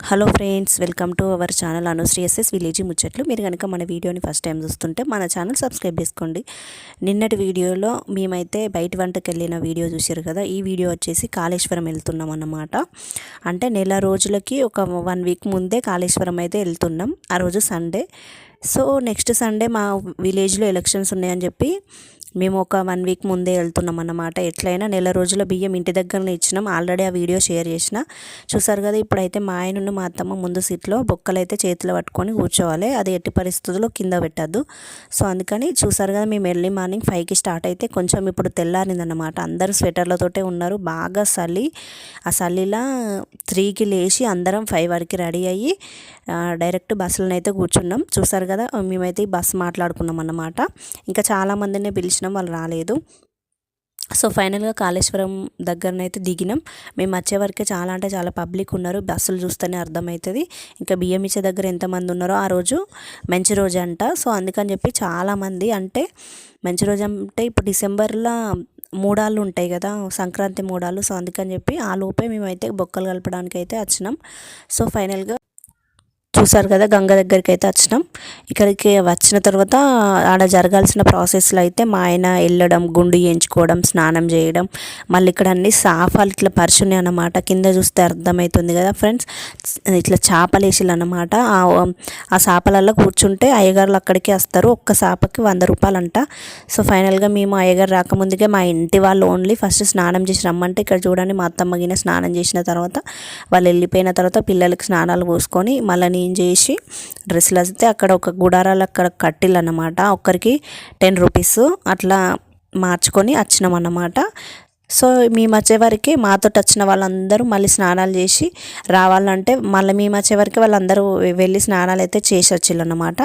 Hello friends, welcome to our channel Anushree SS village ముచ్చట్లు. మీరు కనుక మన వీడియోని ఫస్ట్ టైం చూస్తుంటే మన ఛానల్ సబ్స్క్రైబ్ చేసుకోండి. నిన్నటి వీడియోలో మేమైతే బయట వంటకి వెళ్ళిన వీడియో చూసారు కదా. ఈ వీడియో వచ్చేసి కాళేశ్వరం వెళ్తున్నాం అన్నమాట. అంటే నెల రోజులకి ఒక 1 వీక్ ముందే కాళేశ్వరం అయితే వెళ్తున్నాం. ఆ రోజు సండే. సో నెక్స్ట్ సండే మా విలేజ్లో ఎలక్షన్స్ ఉన్నాయని చెప్పి మేము ఒక 1 వీక్ ముందే వెళ్తున్నాం అన్నమాట. ఎట్లయినా నెల రోజుల బియ్యం ఇంటి దగ్గరనే ఇచ్చినాం. ఆల్రెడీ ఆ వీడియో షేర్ చేసిన చూసారు కదా. ఇప్పుడైతే మా ఆయన మా అత్తమ్మ ముందు సీట్లో బొక్కలు అయితే చేతిలో పట్టుకొని కూర్చోవాలి. అది ఎట్టి పరిస్థితుల్లో కింద పెట్టద్దు. సో అందుకని చూసారు కదా, మేము ఎర్లీ మార్నింగ్ 5కి స్టార్ట్ అయితే కొంచెం ఇప్పుడు తెల్లారిందన్నమాట. అందరూ స్వెటర్లతోటే ఉన్నారు. బాగా చలి. ఆ చలిలా 3కి లేచి అందరం 5 వరకు రెడీ అయ్యి డైరెక్ట్ బస్సులను అయితే కూర్చున్నాం. చూసారు కదా, మేమైతే ఈ బస్సు మాట్లాడుకున్నాం అన్నమాట. ఇంకా చాలామందినే పిలిచినాం, వాళ్ళు రాలేదు. సో ఫైనల్గా కాళేశ్వరం దగ్గరనైతే దిగినాం. మేము వచ్చే వరకే చాలా అంటే చాలా పబ్లిక్ ఉన్నారు. బస్సులు చూస్తేనే అర్థమవుతుంది. ఇంకా బియ్యం ఇచ్చే దగ్గర ఎంతమంది ఉన్నారో. ఆ రోజు మంచి రోజు అంట. సో అందుకని చెప్పి చాలామంది, అంటే మంచి రోజు అంటే ఇప్పుడు డిసెంబర్లో మూడాళ్ళు ఉంటాయి కదా, సంక్రాంతి మూడాళ్ళు. సో అందుకని చెప్పి ఆ లోపే మేమైతే బొక్కలు కలపడానికి అయితే వచ్చినాం. సో ఫైనల్గా చూసారు కదా, గంగ దగ్గరికి అయితే వచ్చినాం. ఇక్కడికి వచ్చిన తర్వాత ఆడ జరగాల్సిన ప్రాసెస్లో అయితే మా ఆయన వెళ్ళడం, గుండు చేయించుకోవడం, స్నానం చేయడం, మళ్ళీ ఇక్కడ అన్ని సాఫాలు ఇట్లా పరిచున్నాయి అన్నమాట. కింద చూస్తే అర్థమవుతుంది కదా ఫ్రెండ్స్, ఇట్లా చేపలు వేసిళ్ళు అన్నమాట. ఆ చేపలలో కూర్చుంటే అయ్యగారులు అక్కడికి వస్తారు. ఒక్క చేపకి 100 రూపాయలు అంట. సో ఫైనల్గా మేము అయ్యగారు రాకముందుకే మా ఇంటి వాళ్ళు ఓన్లీ ఫస్ట్ స్నానం చేసి రమ్మంటే, ఇక్కడ చూడండి మా అత్తమ్మ గిన్నె స్నానం చేసిన తర్వాత వాళ్ళు వెళ్ళిపోయిన తర్వాత పిల్లలకి స్నానాలు పోసుకొని మళ్ళీ నేను చేసి డ్రెస్సులు వస్తే అక్కడ ఒక గుడారాలు అక్కడ కట్టిల్లు అన్నమాట. ఒక్కరికి 10 రూపీస్ అట్లా మార్చుకొని వచ్చినాం అన్నమాట. సో మేము వచ్చేవరకు మాతో వచ్చిన వాళ్ళందరూ మళ్ళీ స్నానాలు చేసి రావాలంటే మళ్ళీ మేము వచ్చేవరకు వాళ్ళందరూ వెళ్ళి స్నానాలు అయితే చేసి వచ్చిళ్ళు అన్నమాట.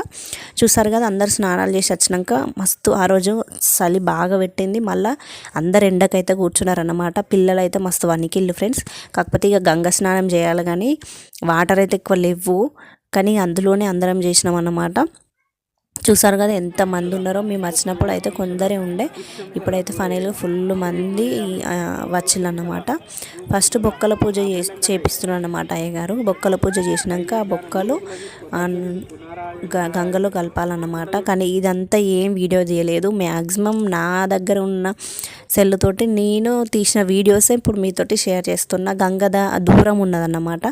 చూసారు కదా, అందరు స్నానాలు చేసి వచ్చినాక మస్తు ఆ రోజు చలి బాగా పెట్టింది. మళ్ళీ అందరు ఎండకైతే కూర్చున్నారన్నమాట. పిల్లలు అయితే మస్తు వణికిళ్ళు ఫ్రెండ్స్. కాకపోతే ఇక గంగ స్నానం చేయాలి కానీ వాటర్ అయితే ఎక్కువ లేవు, కానీ అందులోనే అందరం చేసినాం అన్నమాట. చూసారు కదా ఎంతమంది ఉన్నారో. మేము వచ్చినప్పుడు అయితే కొందరే ఉండే, ఇప్పుడైతే ఫైనల్గా ఫుల్ మంది వచ్చిళ్ళు అన్నమాట. ఫస్ట్ బొక్కల పూజ చేపిస్తున్నారు అన్నమాట అయ్యగారు. బొక్కల పూజ చేసినాక ఆ బొక్కలు గంగలో కలపాలన్నమాట. కానీ ఇదంతా ఏం వీడియో తీయలేదు. మ్యాక్సిమం నా దగ్గర ఉన్న సెల్లుతోటి నేను తీసిన వీడియోసే ఇప్పుడు మీతోటి షేర్ చేస్తున్నా. గంగ దూరం ఉన్నదన్నమాట.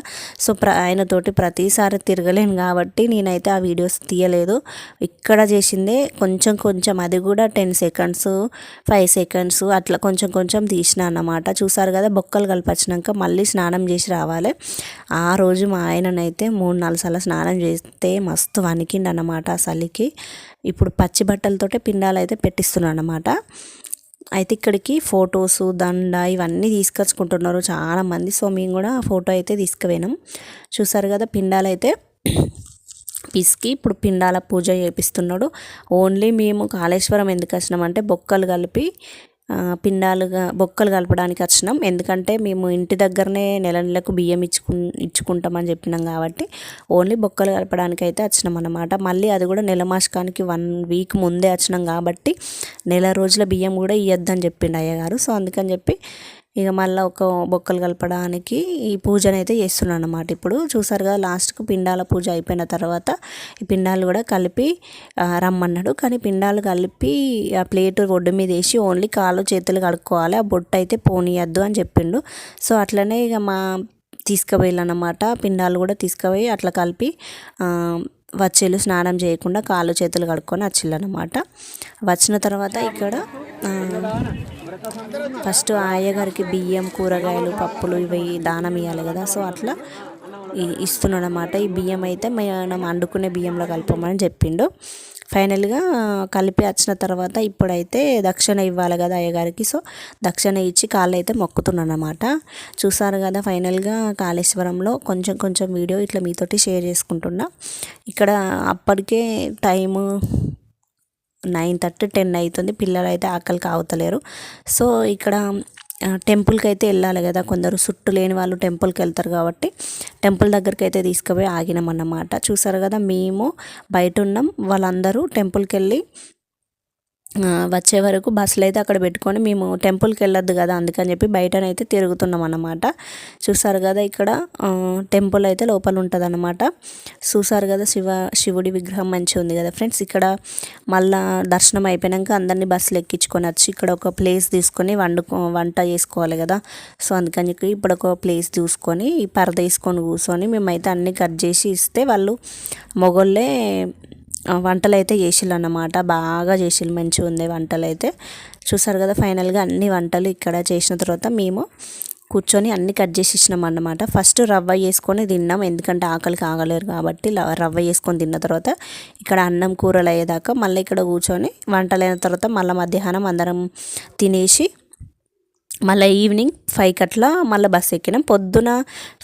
సో ఆయనతోటి ప్రతిసారి తిరగలేను కాబట్టి నేనైతే ఆ వీడియోస్ తీయలేదు. ఇక్కడ చేసిందే కొంచెం కొంచెం, అది కూడా 10 సెకండ్స్ 5 సెకండ్స్ అట్లా కొంచెం కొంచెం తీసిన అన్నమాట. చూసారు కదా, బొక్కలు కలిపొచ్చినాక మళ్ళీ స్నానం చేసి రావాలి. ఆ రోజు మా ఆయననైతే 3-4 సార్లు స్నానం చేస్తే మస్తు వణికిండు అన్నమాట ఆ చలికి. ఇప్పుడు పచ్చి బట్టలతోటే పిండాలు అయితే పెట్టిస్తున్నాను అన్నమాట. అయితే ఇక్కడికి ఫొటోస్, దండ ఇవన్నీ తీసుకొచ్చుకుంటున్నారు చాలామంది. సో మేము కూడా ఫోటో అయితే తీసుకుపోయినాం. చూసారు కదా, పిండాలు అయితే పిసికి ఇప్పుడు పిండాల పూజ చేపిస్తున్నాడు. ఓన్లీ మేము కాళేశ్వరం ఎందుకు వచ్చినామంటే బొక్కలు కలిపి బొక్కలు కలపడానికి వచ్చినాం. ఎందుకంటే మేము ఇంటి దగ్గరనే నెల నెలకు బియ్యం ఇచ్చుకుంటామని చెప్పినాం కాబట్టి ఓన్లీ బొక్కలు కలపడానికి అయితే వచ్చినాం అన్నమాట. మళ్ళీ అది కూడా నెల మాసకానికి 1 వీక్ ముందే వచ్చినాం కాబట్టి నెల రోజుల బియ్యం కూడా ఇవ్వద్దని చెప్పిండు అయ్యగారు. సో అందుకని చెప్పి ఇక మళ్ళీ ఒక బొక్కలు కలపడానికి ఈ పూజను అయితే చేస్తున్నాను అన్నమాట. ఇప్పుడు చూసారు కదా, లాస్ట్కు పిండాల పూజ అయిపోయిన తర్వాత ఈ పిండాలు కూడా కలిపి రమ్మన్నాడు. కానీ పిండాలు కలిపి ఆ ప్లేట్ ఒడ్డు మీద వేసి ఓన్లీ కాళ్ళు చేతులు కడుక్కోవాలి, ఆ బొట్టు అయితే పోనీయద్దు అని చెప్పిండు. సో అట్లనే ఇక తీసుకుపోయాలన్నమాట. పిండాలు కూడా తీసుకుపోయి అట్లా కలిపి వచ్చేళ్ళు స్నానం చేయకుండా కాళ్ళు చేతులు కడుక్కొని వచ్చిళ్ళు అనమాట. వచ్చిన తర్వాత ఇక్కడ ఫస్ట్ అయ్యగారికి బియ్యం, కూరగాయలు, పప్పులు ఇవి దానం ఇవ్వాలి కదా. సో అట్లా ఇస్తున్నాడు అనమాట. ఈ బియ్యం అయితే మనం వండుకునే బియ్యంలో కలపమని చెప్పిండు. ఫైనల్గా కలిపి వచ్చిన తర్వాత ఇప్పుడైతే దక్షిణ ఇవ్వాలి కదా అయ్యగారికి. సో దక్షిణ ఇచ్చి కాళ్ళు అయితే మొక్కుతున్నాను అనమాట. చూసారు కదా, ఫైనల్గా కాళేశ్వరంలో కొంచెం కొంచెం వీడియో ఇట్లా మీతోటి షేర్ చేసుకుంటున్నా. ఇక్కడ అప్పటికే టైము 9:30 10 అవుతుంది. పిల్లలు అయితే ఆకలికి ఆగుతలేరు. సో ఇక్కడ టెంపుల్కి అయితే వెళ్ళాలి కదా, కొందరు చుట్టూ లేని వాళ్ళు టెంపుల్కి వెళ్తారు కాబట్టి టెంపుల్ దగ్గరికి అయితే తీసుకుపోయి ఆగినామన్నమాట. చూసారు కదా, మేము బయట ఉన్నాం, వాళ్ళందరూ టెంపుల్కి వెళ్ళి వచ్చే వరకు బస్సులు అయితే అక్కడ పెట్టుకొని మేము టెంపుల్కి వెళ్ళొద్దు కదా, అందుకని చెప్పి బయటనైతే తిరుగుతున్నాం అన్నమాట. చూసారు కదా ఇక్కడ టెంపుల్ అయితే లోపల ఉంటుంది అన్నమాట. చూసారు కదా శివుడి విగ్రహం మంచిగా ఉంది కదా ఫ్రెండ్స్. ఇక్కడ మళ్ళా దర్శనం అయిపోయాక అందరినీ బస్సులు ఎక్కించుకొని వచ్చి ఇక్కడ ఒక ప్లేస్ తీసుకొని వంట చేసుకోవాలి కదా. సో అందుకని చెప్పి ఇప్పుడు ఒక ప్లేస్ చూసుకొని ఈ పరద వేసుకొని కూర్చొని మేమైతే అన్నీ కట్ చేసి ఇస్తే వాళ్ళు మొగోళ్ళే వంటలు అయితే చేసిళ్ళు అన్నమాట. బాగా చేసిళ్ళు, మంచిగా ఉంది వంటలు అయితే. చూసారు కదా ఫైనల్గా అన్ని వంటలు ఇక్కడ చేసిన తర్వాత మేము కూర్చొని అన్నీ కట్ చేసి ఇచ్చినాం అన్నమాట. ఫస్ట్ రవ్వ వేసుకొని తిన్నాం, ఎందుకంటే ఆకలికి ఆగలేరు కాబట్టి రవ్వ వేసుకొని తిన్న తర్వాత ఇక్కడ అన్నం కూరలు అయ్యేదాకా మళ్ళీ ఇక్కడ కూర్చొని వంటలు అయిన తర్వాత మళ్ళీ మధ్యాహ్నం అందరం తినేసి మళ్ళీ ఈవినింగ్ 5కి అట్లా మళ్ళీ బస్సు ఎక్కినాం. పొద్దున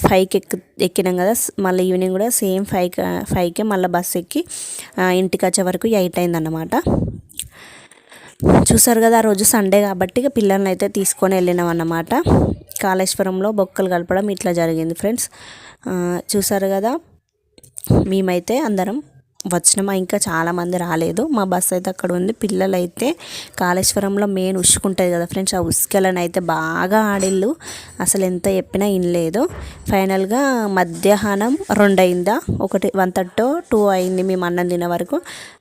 5కి ఎక్కినాం కదా, మళ్ళీ ఈవినింగ్ కూడా సేమ్ 5కే మళ్ళీ బస్సు ఎక్కి ఇంటికి వచ్చే వరకు 8 అయిందన్నమాట. చూసారు కదా ఆ రోజు సండే కాబట్టి ఇక పిల్లల్ని అయితే తీసుకొని వెళ్ళినాం అన్నమాట. కాళేశ్వరంలో బొక్కలు కలపడం ఇట్లా జరిగింది ఫ్రెండ్స్. చూసారు కదా మేమైతే అందరం వచ్చినామా, ఇంకా చాలామంది రాలేదు. మా బస్సు అయితే అక్కడ ఉంది. పిల్లలైతే కాళేశ్వరంలో మెయిన్ ఉసుకుంటుంది కదా ఫ్రెండ్స్, ఆ ఉసుకలను అయితే బాగా ఆడిళ్ళు. అసలు ఎంత చెప్పినా వినలేదు. ఫైనల్గా మధ్యాహ్నం 2 అయిందా, 1:30 2 అయింది మేము అన్నం తినే వరకు.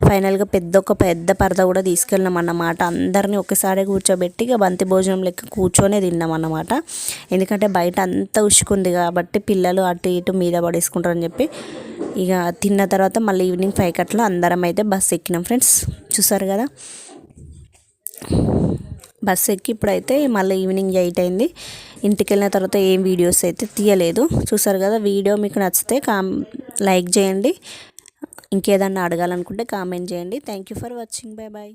ఫైనల్గా పెద్ద పరద కూడా తీసుకెళ్ళినాం అన్నమాట. అందరినీ ఒకసారి కూర్చోబెట్టి ఇక బంతి భోజనం లెక్క కూర్చొనే తిన్నాం అన్నమాట. ఎందుకంటే బయట అంతా ఉసుకుంది కాబట్టి పిల్లలు అటు ఇటు మీద పడేసుకుంటారని చెప్పి ఇక తిన్న తర్వాత మళ్ళీ ఈవినింగ్ 5కి అట్లా అందరం అయితే బస్సు ఎక్కినాం ఫ్రెండ్స్. చూసారు కదా బస్సు ఎక్కి ఇప్పుడైతే మళ్ళీ ఈవినింగ్ 8 అయింది. ఇంటికి వెళ్ళిన తర్వాత ఏం వీడియోస్ అయితే తీయలేదు. చూసారు కదా వీడియో మీకు నచ్చితే లైక్ చేయండి, ఇంకేదన్నా అడగాలనుకుంటే కామెంట్ చేయండి. Thank you for watching. Bye bye.